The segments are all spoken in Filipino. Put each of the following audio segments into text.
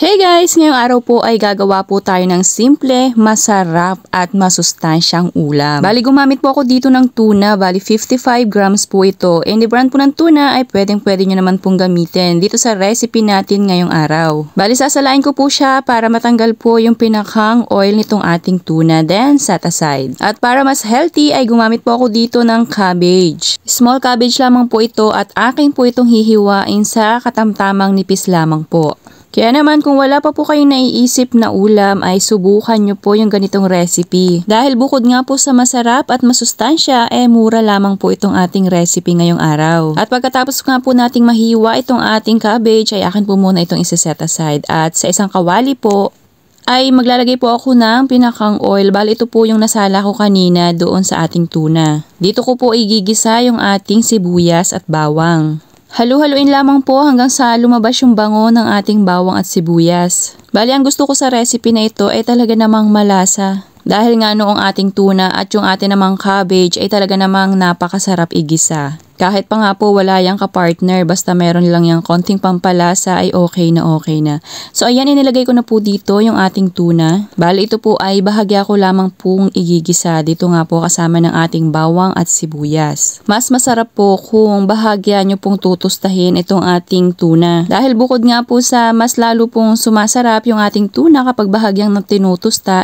Hey guys! Ngayong araw po ay gagawa po tayo ng simple, masarap at masustansyang ulam. Bali gumamit po ako dito ng tuna, bali 55 grams po ito. And the brand po ng tuna ay pwede nyo naman pong gamitin dito sa recipe natin ngayong araw. Bali sasalain ko po siya para matanggal po yung pinakang oil nitong ating tuna, then set aside. At para mas healthy ay gumamit po ako dito ng cabbage. Small cabbage lamang po ito at akin po itong hihiwain sa katamtamang nipis lamang po. Kaya naman kung wala pa po kayong naiisip na ulam ay subukan nyo po yung ganitong recipe. Dahil bukod nga po sa masarap at masustansya, mura lamang po itong ating recipe ngayong araw. At pagkatapos nga po nating mahiwa itong ating cabbage ay akin po muna itong isa-set aside. At sa isang kawali po ay maglalagay po ako ng pinakang oil. Bali ito po yung nasala ko kanina doon sa ating tuna. Dito ko po igigisa yung ating sibuyas at bawang. Halu-haluin lamang po hanggang sa lumabas yung bango ng ating bawang at sibuyas. Bali ang gusto ko sa recipe na ito ay talaga namang malasa. Dahil nga noong ating tuna at yung ating namang cabbage ay talaga namang napakasarap igisa. Kahit pa nga po wala yang kapartner, basta meron lang yung konting pampalasa ay okay na okay na. So ayan, inilagay ko na po dito yung ating tuna. Bali ito po ay bahagya ko lamang pong igigisa. Dito nga po kasama ng ating bawang at sibuyas. Mas masarap po kung bahagya nyo pong tutustahin itong ating tuna. Dahil bukod nga po sa mas lalo pong sumasarap yung ating tuna kapag bahagyang tinutusta,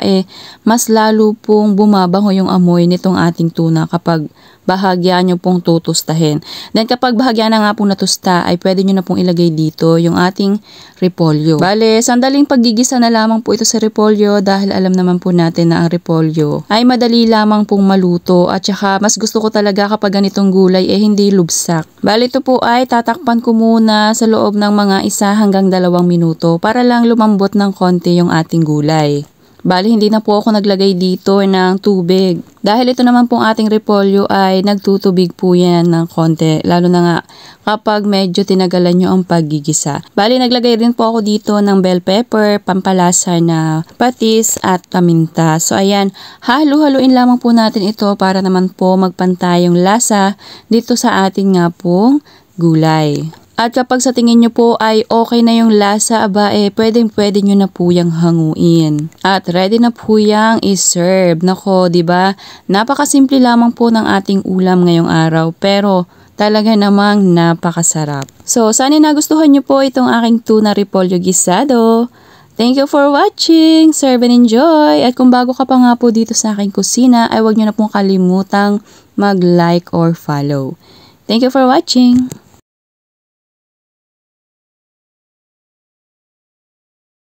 mas lalo pong bumabango yung amoy nitong ating tuna kapag bahagya nyo pong tutustahin. Then kapag bahagya na nga pong natusta ay pwede nyo na pong ilagay dito yung ating repolyo. Bale, sandaling paggigisa na lamang po ito sa repolyo dahil alam naman po natin na ang repolyo ay madali lamang pong maluto at saka mas gusto ko talaga kapag ganitong gulay hindi lubsak. Bale, ito po ay tatakpan ko muna sa loob ng mga 1 hanggang 2 minuto para lang lumambot ng konti yung ating gulay. Bali, hindi na po ako naglagay dito ng tubig. Dahil ito naman pong ating repolyo ay nagtutubig po yan ng konti. Lalo na nga kapag medyo tinagalan nyo ang paggigisa. Bali, naglagay din po ako dito ng bell pepper, pampalasa na patis at paminta. So ayan, halu-haluin lamang po natin ito para naman po magpantay yung lasa dito sa ating nga pong gulay. At kapag sa tingin nyo po ay okay na yung lasa, pwede nyo na po yung hanguin. At ready na po yung i-serve. Nako, diba? Napakasimple lamang po ng ating ulam ngayong araw. Pero talaga namang napakasarap. So, sana nagustuhan nyo po itong aking tuna repolyo gisado. Thank you for watching. Serve and enjoy. At kung bago ka pa nga po dito sa aking kusina, ay huwag nyo na pong kalimutang mag-like or follow. Thank you for watching.